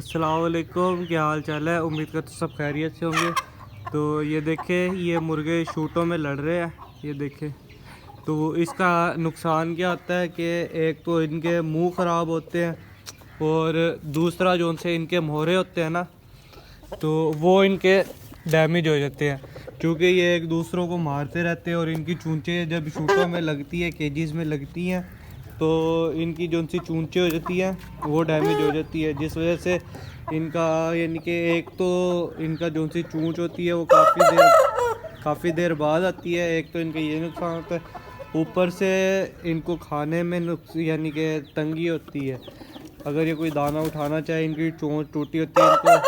अस्सलाम वालेकुम, क्या हाल चाल है। उम्मीद करते सब खैरियत से होंगे। तो ये देखें, ये मुर्गे शूटों में लड़ रहे हैं। ये देखें, तो इसका नुकसान क्या होता है कि एक तो इनके मुंह ख़राब होते हैं और दूसरा जो उनसे इनके मोहरे होते हैं ना, तो वो इनके डैमेज हो जाते हैं क्योंकि ये एक दूसरों को मारते रहते हैं और इनकी चूंचें जब शूटों में लगती है, केजीज़ में लगती हैं, तो इनकी जो सी चूंचें हो जाती हैं वो डैमेज हो जाती है, जिस वजह से इनका यानी कि एक तो इनका जो सी चूंच होती है वो काफ़ी देर बाद आती है। एक तो इनका ये नुकसान होता है, ऊपर से इनको खाने में यानी कि तंगी होती है। अगर ये कोई दाना उठाना चाहे, इनकी चोंच टूटी होती है,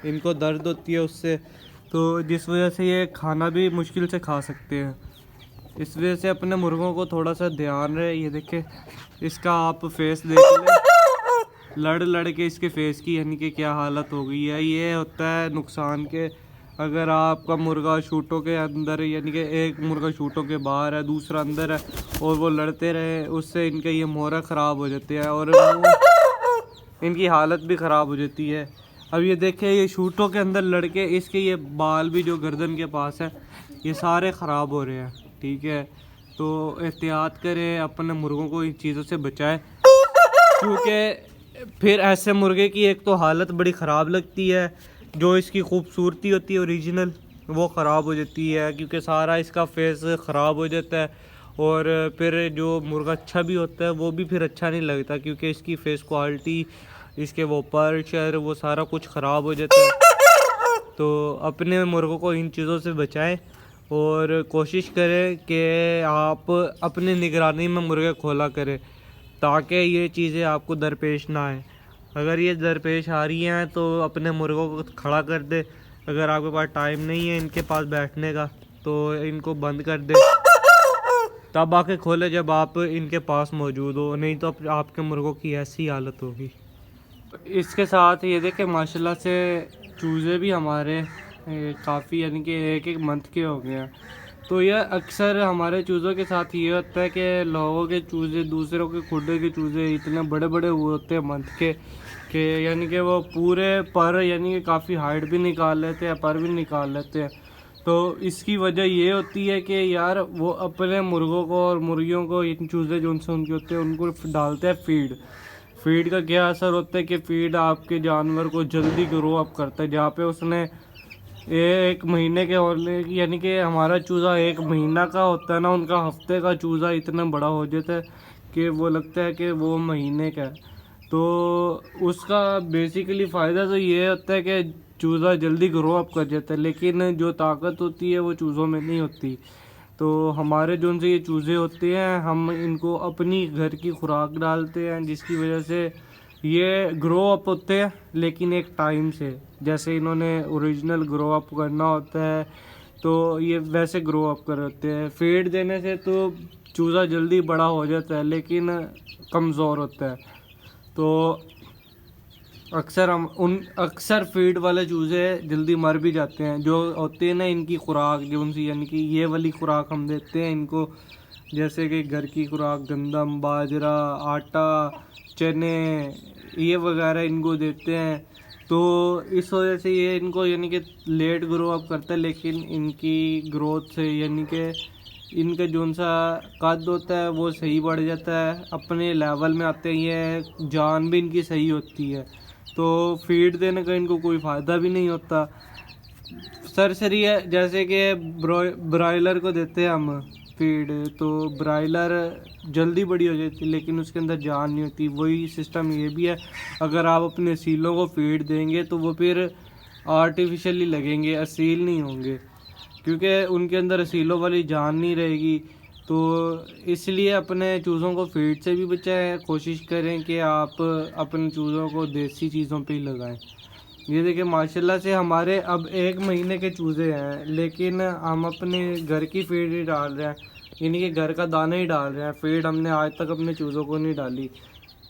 इनको दर्द होती है उससे, तो जिस वजह से ये खाना भी मुश्किल से खा सकते हैं। इस वजह से अपने मुर्गों को थोड़ा सा ध्यान रहे। ये देखे, इसका आप फेस देख लें, लड़ लड़ के इसके फेस की यानी कि क्या हालत हो गई है। ये होता है नुकसान के, अगर आपका मुर्गा शूटों के अंदर यानी कि एक मुर्गा शूटों के बाहर है, दूसरा अंदर है, और वो लड़ते रहे, उससे इनके ये मोहरा ख़राब हो जाते हैं और इनकी हालत भी ख़राब हो जाती है। अब ये देखें, ये शूटों के अंदर लड़के इसके ये बाल भी जो गर्दन के पास है ये सारे ख़राब हो रहे हैं। ठीक है, तो एहतियात करें, अपने मुर्गों को इन चीज़ों से बचाएं, क्योंकि फिर ऐसे मुर्गे की एक तो हालत बड़ी ख़राब लगती है, जो इसकी खूबसूरती होती है ओरिजिनल वो ख़राब हो जाती है क्योंकि सारा इसका फेस ख़राब हो जाता है। और फिर जो मुर्गा अच्छा भी होता है वो भी फिर अच्छा नहीं लगता क्योंकि इसकी फेस क्वालिटी, इसके वो पर शर, वो सारा कुछ ख़राब हो जाता है। तो अपने मुर्गों को इन चीज़ों से बचाएं और कोशिश करें कि आप अपनी निगरानी में मुर्गे खोला करें ताकि ये चीज़ें आपको दरपेश ना आए। अगर ये दरपेश आ रही हैं तो अपने मुर्गों को खड़ा कर दे। अगर आपके पास टाइम नहीं है इनके पास बैठने का तो इनको बंद कर दे, तब आके खोले जब आप इनके पास मौजूद हो, नहीं तो आपके मुर्गों की ऐसी हालत होगी। इसके साथ ये देखें, माशाल्लाह से चूज़े भी हमारे काफ़ी यानी कि एक एक मंथ के हो गए हैं। तो यह अक्सर हमारे चूज़ों के साथ ये होता है कि लोगों के चूज़े, दूसरों के खुडे के चूज़े इतने बड़े बड़े हुए होते हैं मंथ के यानी कि वो पूरे पर यानी कि काफ़ी हाइट भी निकाल लेते हैं, पर भी निकाल लेते हैं। तो इसकी वजह ये होती है कि यार वो अपने मुर्गों को और मुर्गियों को इन चूज़े जो उनसे उनके होते हैं उनको डालते हैं फीड का क्या असर होता है कि फीड आपके जानवर को जल्दी ग्रो अप करता है। जहाँ पे उसने एक महीने के होने यानी कि हमारा चूज़ा एक महीना का होता है ना, उनका हफ्ते का चूज़ा इतना बड़ा हो जाता है कि वो लगता है कि वो महीने का है। तो उसका बेसिकली फ़ायदा तो ये होता है कि चूज़ा जल्दी ग्रो अप कर जाता है, लेकिन जो ताकत होती है वो चूज़ों में नहीं होती। तो हमारे जो उनसे ये चूज़े होते हैं, हम इनको अपनी घर की खुराक डालते हैं जिसकी वजह से ये ग्रो अप होते हैं, लेकिन एक टाइम से। जैसे इन्होंने ओरिजिनल ग्रो अप करना होता है तो ये वैसे ग्रो अप कर होते हैं। फीड देने से तो चूज़ा जल्दी बड़ा हो जाता है लेकिन कमज़ोर होता है। तो अक्सर फीड वाले चूज़े जल्दी मर भी जाते हैं। जो होते हैं ना इनकी खुराक जो उनसी यानी कि ये वाली खुराक हम देते हैं इनको, जैसे कि घर की खुराक, गंदम, बाजरा, आटा, चने, ये वगैरह इनको देते हैं। तो इस वजह से ये इनको यानी कि लेट ग्रो अप करता है, लेकिन इनकी ग्रोथ से यानी कि इनका जो सा कद होता है वो सही बढ़ जाता है, अपने लेवल में आते हैं, ये जान भी इनकी सही होती है। तो फीड देने का इनको कोई फ़ायदा भी नहीं होता। सरसरी है, जैसे कि ब्रॉयलर को देते हैं हम फीड, तो ब्रॉयलर जल्दी बड़ी हो जाती है लेकिन उसके अंदर जान नहीं होती। वही सिस्टम ये भी है, अगर आप अपने सीलों को फीड देंगे तो वो फिर आर्टिफिशियली लगेंगे, असील नहीं होंगे क्योंकि उनके अंदर असीलों वाली जान नहीं रहेगी। तो इसलिए अपने चूज़ों को फीड से भी बचाएं। कोशिश करें कि आप अपने चूज़ों को देसी चीज़ों पे ही लगाएं। ये देखिए, माशाल्लाह से हमारे अब एक महीने के चूज़े हैं लेकिन हम अपने घर की फीड ही डाल रहे हैं, यानी कि घर का दाना ही डाल रहे हैं। फीड हमने आज तक अपने चूज़ों को नहीं डाली।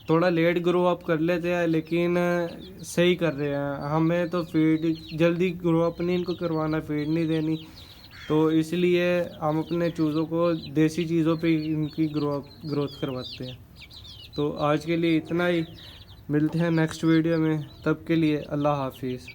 थोड़ा लेट ग्रो अप कर लेते हैं लेकिन सही कर रहे हैं। हमें तो फीड जल्दी ग्रो अप नहीं इनको करवाना, फीड नहीं देनी, तो इसलिए हम अपने चूज़ों को देसी चीज़ों पे इनकी ग्रोथ करवाते हैं। तो आज के लिए इतना ही। मिलते हैं नेक्स्ट वीडियो में, तब के लिए अल्लाह हाफिज़।